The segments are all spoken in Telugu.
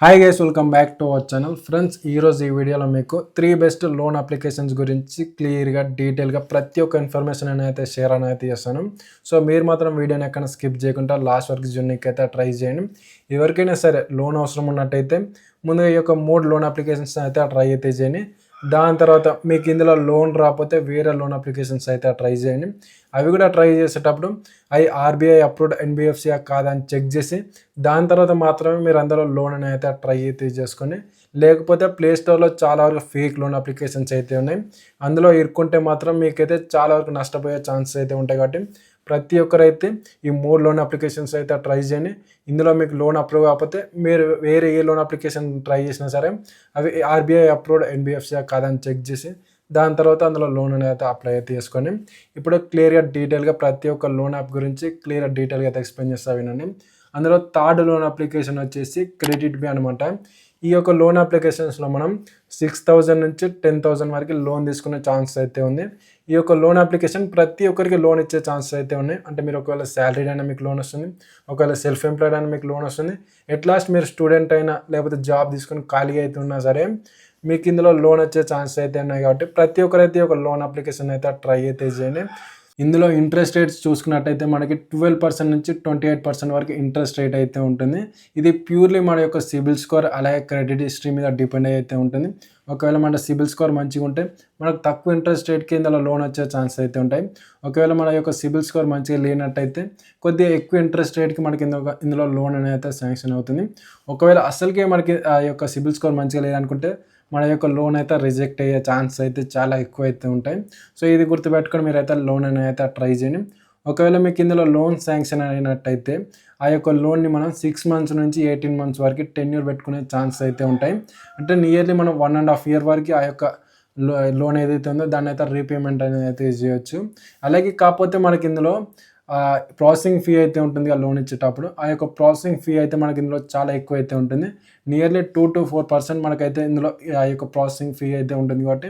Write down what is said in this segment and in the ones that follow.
Hi guys, welcome back to our channel. Friends, ఈరోజు ఈ వీడియోలో మీకు 3 బెస్ట్ లోన్ అప్లికేషన్స్ గురించి క్లియర్గా డీటెయిల్గా ప్రతి ఒక్క ఇన్ఫర్మేషన్ అయితే షేర్ అయితే చేస్తాను. సో మీరు మాత్రం వీడియోని ఎక్కడ స్కిప్ చేయకుండా లాస్ట్ వరకు జర్నీకి అయితే ట్రై చేయండి. ఎవరికైనా సరే లోన్ అవసరం ఉన్నట్టయితే ముందుగా ఈ యొక్క 3 లోన్ అప్లికేషన్స్ అయితే ట్రై అయితే చేయండి. దాని తర్వాత మీకు ఇందులో లోన్ రాకపోతే వేరే లోన్ అప్లికేషన్స్ అయితే ట్రై చేయండి. అవి కూడా ట్రై చేసేటప్పుడు అవి ఆర్బీఐ అప్రూవ్డ్ ఎన్బిఎఫ్సి కాదని చెక్ చేసి దాని తర్వాత మాత్రమే మీరు అందులో లోన్ అని అయితే ట్రై అయితే చేసుకొని, లేకపోతే ప్లేస్టోర్లో చాలా వరకు ఫేక్ లోన్ అప్లికేషన్స్ అయితే ఉన్నాయి. అందులో ఇరుక్కుంటే మాత్రం మీకైతే చాలా వరకు నష్టపోయే ఛాన్సెస్ అయితే ఉంటాయి. కాబట్టి ప్రతి ఒక్కరైతే ఈ 3 లోన్ అప్లికేషన్స్ అయితే ట్రై చేయండి. ఇందులో మీకు లోన్ అప్రూవ్ కాకపోతే మీరు వేరే ఏ లోన్ అప్లికేషన్ ట్రై చేసినా సరే అవి ఆర్బీఐ అప్రూవ్డ్ ఎన్బిఎఫ్సి కాదని చెక్ చేసి దాని తర్వాత అందులో లోన్ అనేది అప్లై అయితే చేసుకొని, ఇప్పుడు క్లియర్గా డీటెయిల్గా ప్రతి ఒక్క లోన్ యాప్ గురించి క్లియర్గా డీటెయిల్గా అయితే ఎక్స్ప్లెయిన్ చేస్తా వినండి. అందులో థర్డ్ లోన్ అప్లికేషన్ వచ్చేసి క్రెడిట్ బి అనమాట. ఈ యొక్క లోన్ అప్లికేషన్స్లో మనం 6,000 నుంచి 10,000 వరకు లోన్ తీసుకునే ఛాన్స్ అయితే ఉంది. ఈ యొక్క లోన్ అప్లికేషన్ ప్రతి ఒక్కరికి లోన్ ఇచ్చే ఛాన్సెస్ అయితే ఉన్నాయి. అంటే మీరు ఒకవేళ శాలరీడ్ అయినా మీకు లోన్ వస్తుంది, ఒకవేళ సెల్ఫ్ ఎంప్లాయిడ్ అయినా మీకు లోన్ వస్తుంది, ఎట్లాస్ట్ మీరు స్టూడెంట్ అయినా లేకపోతే జాబ్ తీసుకొని ఖాళీగా అయితే ఉన్నా సరే మీకు ఇందులో లోన్ వచ్చే ఛాన్సెస్ అయితే ఉన్నాయి. కాబట్టి ప్రతి ఒక్కరైతే ఒక లోన్ అప్లికేషన్ అయితే ట్రై అయితే చేయండి. ఇందులో ఇంట్రెస్ట్ రేట్స్ చూసుకున్నట్టయితే మనకి 12% నుంచి 28% వరకు ఇంట్రెస్ట్ రేట్ అయితే ఉంటుంది. ఇది ప్యూర్లీ మన యొక్క సిబిల్ స్కోర్ అలాగే క్రెడిట్ హిస్టరీ మీద డిపెండ్ అయితే ఉంటుంది. ఒకవేళ మన సిబిల్ స్కోర్ మంచిగా ఉంటే మనకు తక్కువ ఇంట్రెస్ట్ రేట్కి ఇందులో లోన్ వచ్చే ఛాన్స్ అయితే ఉంటాయి. ఒకవేళ మన యొక్క సిబిల్ స్కోర్ మంచిగా లేనట్టయితే కొద్దిగా ఎక్కువ ఇంట్రెస్ట్ రేట్కి మనకి ఇందులో లోన్ అనేది అయితే శాంక్షన్ అవుతుంది. ఒకవేళ అసలుకే మనకి ఆ యొక్క సిబిల్ స్కోర్ మంచిగా లేదనుకుంటే మన యొక్క లోన్ అయితే రిజెక్ట్ అయ్యే ఛాన్స్ అయితే చాలా ఎక్కువ అయితే ఉంటాయి. సో ఇది గుర్తుపెట్టుకొని మీరైతే లోన్ అనేది అయితే ట్రై చేయండి. ఒకవేళ మీకు ఇందులో లోన్ శాంక్షన్ అయినట్టయితే ఆ యొక్క లోన్ని మనం 6 మంత్స్ నుంచి 18 మంత్స్ వరకు టెన్యూర్ పెట్టుకునే ఛాన్స్ అయితే ఉంటాయి. అంటే నియర్లీ మనం 1.5 year వరకు ఆ యొక్క లోన్ ఏదైతే ఉందో దాన్ని అయితే రీపేమెంట్ అనేది అయితే చేయొచ్చు. అలాగే కాకపోతే మనకి ఇందులో ప్రాసెసింగ్ ఫీ అయితే ఉంటుంది ఆ లోన్ ఇచ్చేటప్పుడు. ఆ యొక్క ప్రాసెసింగ్ ఫీ అయితే మనకి ఇందులో చాలా ఎక్కువ అయితే ఉంటుంది. నియర్లీ 2 to 4% మనకైతే ఇందులో ఆ యొక్క ప్రాసెసింగ్ ఫీ అయితే ఉంటుంది. కాబట్టి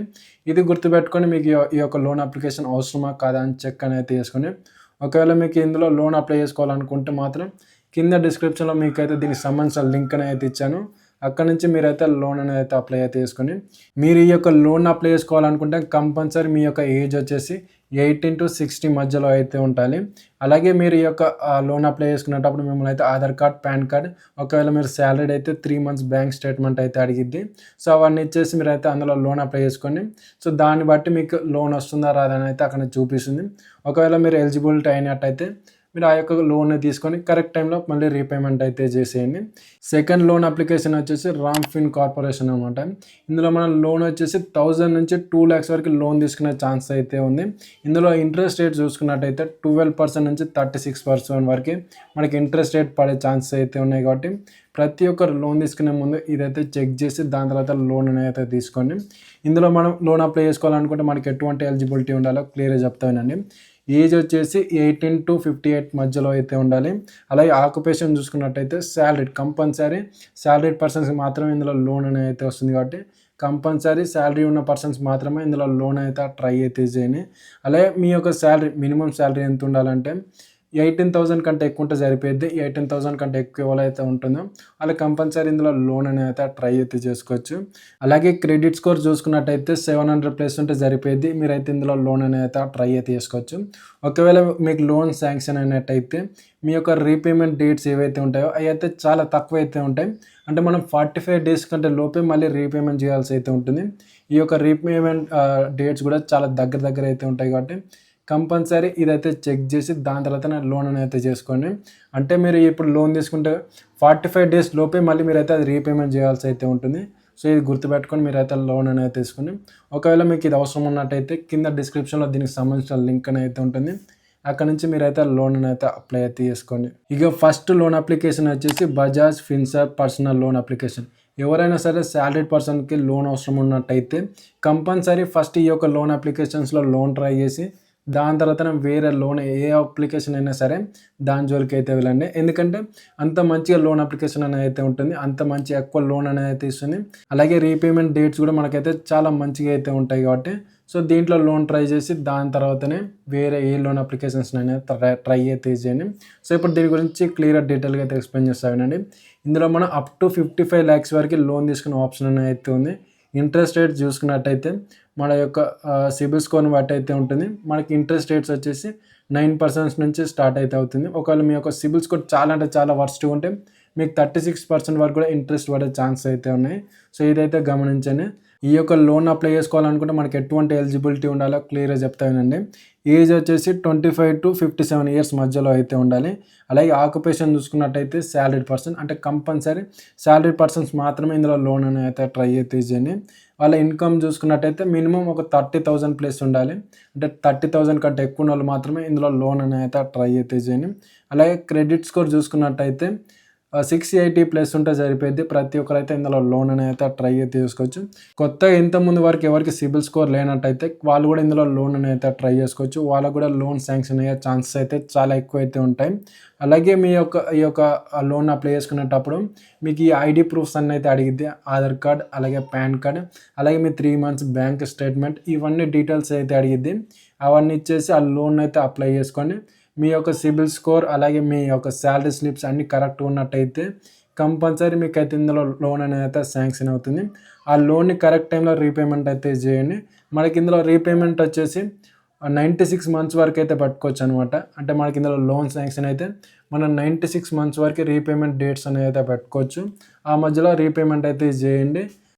ఇది గుర్తుపెట్టుకొని మీకు ఈ యొక్క లోన్ అప్లికేషన్ అవసరమా కాదా అని చెక్ అని అయితే చేసుకొని, ఒకవేళ మీకు ఇందులో లోన్ అప్లై చేసుకోవాలనుకుంటే మాత్రం కింద డిస్క్రిప్షన్లో మీకైతే దీనికి సంబంధించిన లింక్ అని అయితే ఇచ్చాను. అక్కడ నుంచి మీరైతే లోన్ అనేది అయితే అప్లై అయితే చేసుకొని, మీరు ఈ యొక్క లోన్ అప్లై చేసుకోవాలనుకుంటే కంపల్సరీ మీ యొక్క ఏజ్ వచ్చేసి 18 to 60 మధ్యలో అయితే ఉండాలి. అలాగే మీరు ఈ యొక్క లోన్ అప్లై చేసుకునేటప్పుడు మిమ్మల్ని అయితే ఆధార్ కార్డ్, పాన్ కార్డ్, ఒకవేళ మీరు శాలరీడ్ అయితే 3 months బ్యాంక్ స్టేట్మెంట్ అయితే అడిగిద్ది. సో అవన్నీ ఇచ్చేసి మీరైతే అందులో లోన్ అప్లై చేసుకోండి. సో దాన్ని బట్టి మీకు లోన్ వస్తుందా రాదని అయితే అక్కడ చూపిస్తుంది. ఒకవేళ మీరు ఎలిజిబిలిటీ అయినట్టయితే మీరు ఆ యొక్క లోన్ తీసుకొని కరెక్ట్ టైంలో మళ్ళీ రీపేమెంట్ అయితే చేసేయండి. సెకండ్ లోన్ అప్లికేషన్ వచ్చేసి రామ్ఫిన్ కార్పొరేషన్ అనమాట. ఇందులో మన లోన్ వచ్చేసి 1,000 నుంచి 2 lakhs వరకు లోన్ తీసుకునే ఛాన్స్ అయితే ఉంది. ఇందులో ఇంట్రెస్ట్ రేట్ చూసుకున్నట్టయితే 12% నుంచి 36% వరకు మనకి ఇంట్రెస్ట్ రేట్ పడే ఛాన్సెస్ అయితే ఉన్నాయి. కాబట్టి ప్రతి ఒక్కరు లోన్ తీసుకునే ముందు ఇదైతే చెక్ చేసి దాని తర్వాత లోన్ అనేది అయితే తీసుకోండి. ఇందులో మనం లోన్ అప్లై చేసుకోవాలనుకుంటే మనకి ఎటువంటి ఎలిజిబిలిటీ ఉండాలో క్లియర్గా చెప్తానండి. ఏజ్ వచ్చేసి 18 to 58 మధ్యలో అయితే ఉండాలి. అలాగే ఆక్యుపేషన్ చూసుకున్నట్టయితే శాలరీడ్, కంపల్సరీ శాలరీడ్ పర్సన్స్ మాత్రమే ఇందులో లోన్ అనేది అయితే వస్తుంది. కాబట్టి కంపల్సరీ శాలరీ ఉన్న పర్సన్స్ మాత్రమే ఇందులో లోన్ అయితే ట్రై అయితే చేయండి. అలాగే మీ యొక్క శాలరీ మినిమం శాలరీ ఎంత ఉండాలంటే 18,000 కంటే ఎక్కువ ఉంటే సరిపోద్ది. 18,000 కంటే ఎక్కువ ఎవరైతే ఉంటుందో వాళ్ళకి కంపల్సరీ ఇందులో లోన్ అనేది అయితే ట్రై అయితే చేసుకోవచ్చు. అలాగే క్రెడిట్ స్కోర్ చూసుకున్నట్టయితే 700+ ఉంటే సరిపోద్ది. మీరైతే ఇందులో లోన్ అనేది అయితే ట్రై అయితే చేసుకోవచ్చు. ఒకవేళ మీకు లోన్ శాంక్షన్ అయినట్టయితే మీ యొక్క రీపేమెంట్ డేట్స్ ఏవైతే ఉంటాయో అవి అయితే చాలా తక్కువ అయితే ఉంటాయి. అంటే మనం 45 days కంటే లోపే మళ్ళీ రీపేమెంట్ చేయాల్సి అయితే ఉంటుంది. ఈ యొక్క రీపేమెంట్ డేట్స్ కూడా చాలా దగ్గర అయితే ఉంటాయి. కాబట్టి కంపల్సరీ ఇదైతే చెక్ చేసి దాని తర్వాత లోన్ అనేది చేసుకోండి. అంటే మీరు ఇప్పుడు లోన్ తీసుకుంటే 45 days లోపే మళ్ళీ మీరైతే అది రీపేమెంట్ చేయాల్సి అయితే ఉంటుంది. సో ఇది గుర్తుపెట్టుకొని మీరైతే లోన్ అనేది తీసుకుని, ఒకవేళ మీకు ఇది అవసరం ఉన్నట్టయితే కింద డిస్క్రిప్షన్లో దీనికి సంబంధించిన లింక్ అనేది ఉంటుంది. అక్కడ నుంచి మీరైతే లోన్ అయితే అప్లై అయితే చేసుకోండి. ఇక ఫస్ట్ లోన్ అప్లికేషన్ వచ్చేసి Bajaj Finserv personal loan application. ఎవరైనా సరే శాలరీడ్ పర్సన్కి లోన్ అవసరం ఉన్నట్టయితే కంపల్సరీ ఫస్ట్ ఈ యొక్క లోన్ అప్లికేషన్స్లో లోన్ ట్రై చేసి దాని తర్వాత వేరే లోన్ ఏ అప్లికేషన్ అయినా సరే దాని జోలికి అయితే వెళ్ళండి. ఎందుకంటే అంత మంచిగా లోన్ అప్లికేషన్ అనేది అయితే ఉంటుంది, అంత మంచి ఎక్కువ లోన్ అనేది అయితే ఇస్తుంది. అలాగే రీపేమెంట్ డేట్స్ కూడా మనకైతే చాలా మంచిగా అయితే ఉంటాయి. కాబట్టి సో దీంట్లో లోన్ ట్రై చేసి దాని తర్వాతనే వేరే ఏ లోన్ అప్లికేషన్స్ అనేది ట్రై అయితే చేయండి. సో ఇప్పుడు దీని గురించి క్లియర్గా డీటెయిల్గా అయితే ఎక్స్ప్లెయిన్ చేస్తానండి. ఇందులో మనం అప్ టు 55 lakhs వరకు లోన్ తీసుకునే ఆప్షన్ అనేది అయితే ఉంది. ఇంట్రెస్ట్ రేట్ చూసుకున్నట్టయితే మన యొక్క సిబిల్ స్కోర్ని బట్టి అయితే ఉంటుంది. మనకి ఇంట్రెస్ట్ రేట్స్ వచ్చేసి 9% నుంచి స్టార్ట్ అయితే అవుతుంది. ఒకవేళ మీ యొక్క సిబిల్ స్కోర్ చాలా అంటే చాలా వర్స్ట్గా ఉంటే మీకు 36% వరకు కూడా ఇంట్రెస్ట్ పడే ఛాన్స్ అయితే ఉన్నాయి. సో ఇదైతే గమనించండి. ఈ యొక్క లోన్ అప్లై చేసుకోవాలనుకుంటే మనకి ఎటువంటి ఎలిజిబిలిటీ ఉండాలో క్లియర్గా చెప్తానండి. ఏజ్ వచ్చేసి 25 to 57 years మధ్యలో అయితే ఉండాలి. అలాగే ఆక్యుపేషన్ చూసుకున్నట్టయితే సాలరీడ్ పర్సన్, అంటే కంపల్సరీ సాలరీడ్ పర్సన్స్ మాత్రమే ఇందులో లోన్ అనేది అయితే ట్రై అయితే చేయండి. వాళ్ళ ఇన్కమ్ చూసుకున్నట్టయితే మినిమం ఒక 30,000 ప్లస్ ఉండాలి. అంటే 30,000 కంటే ఎక్కువ వాళ్ళు మాత్రమే ఇందులో లోన్ అనేది అయితే ట్రై అయితే చేయండి. అలాగే క్రెడిట్ స్కోర్ చూసుకున్నట్టయితే 680 ప్లస్ ఉంటే సరిపోద్ది. ప్రతి ఒక్కరైతే ఇందులో లోన్ అనేది అయితే ట్రై అయితే చేసుకోవచ్చు. కొత్తగా ఇంతకుముందు వరకు ఎవరికి సిబిల్ స్కోర్ లేనట్టయితే వాళ్ళు కూడా ఇందులో లోన్ అనేది అయితే ట్రై చేసుకోవచ్చు. వాళ్ళకు కూడా లోన్ శాంక్షన్ అయ్యే ఛాన్సెస్ అయితే చాలా ఎక్కువ అయితే ఉంటాయి. అలాగే మీ యొక్క ఈ యొక్క లోన్ అప్లై చేసుకునేటప్పుడు మీకు ఈ ఐడి ప్రూఫ్స్ అన్నీ అయితే అడిగిద్ది. ఆధార్ కార్డ్, అలాగే పాన్ కార్డ్, అలాగే మీ 3 months బ్యాంక్ స్టేట్మెంట్, ఇవన్నీ డీటెయిల్స్ అయితే అడిగిద్ది. అవన్నీ ఇచ్చేసి ఆ లోన్ అయితే అప్లై చేసుకోండి. మీ యొక్క సిబిల్ స్కోర్ అలాగే మీ యొక్క శాలరీ స్లిప్స్ అన్నీ కరెక్ట్గా ఉన్నట్టయితే కంపల్సరీ మీకు అయితే ఇందులో లోన్ అనేది అయితే శాంక్షన్ అవుతుంది. ఆ లోన్ని కరెక్ట్ టైంలో రీపేమెంట్ అయితే చేయండి. మనకి ఇందులో రీపేమెంట్ వచ్చేసి 96 months వరకు అయితే పట్టుకోవచ్చు అనమాట. అంటే మనకి ఇందులో లోన్ శాంక్షన్ అయితే మనం 96 months వరకు రీపేమెంట్ డేట్స్ అనేది అయితే పెట్టుకోవచ్చు. ఆ మధ్యలో రీపేమెంట్ అయితే చేయండి.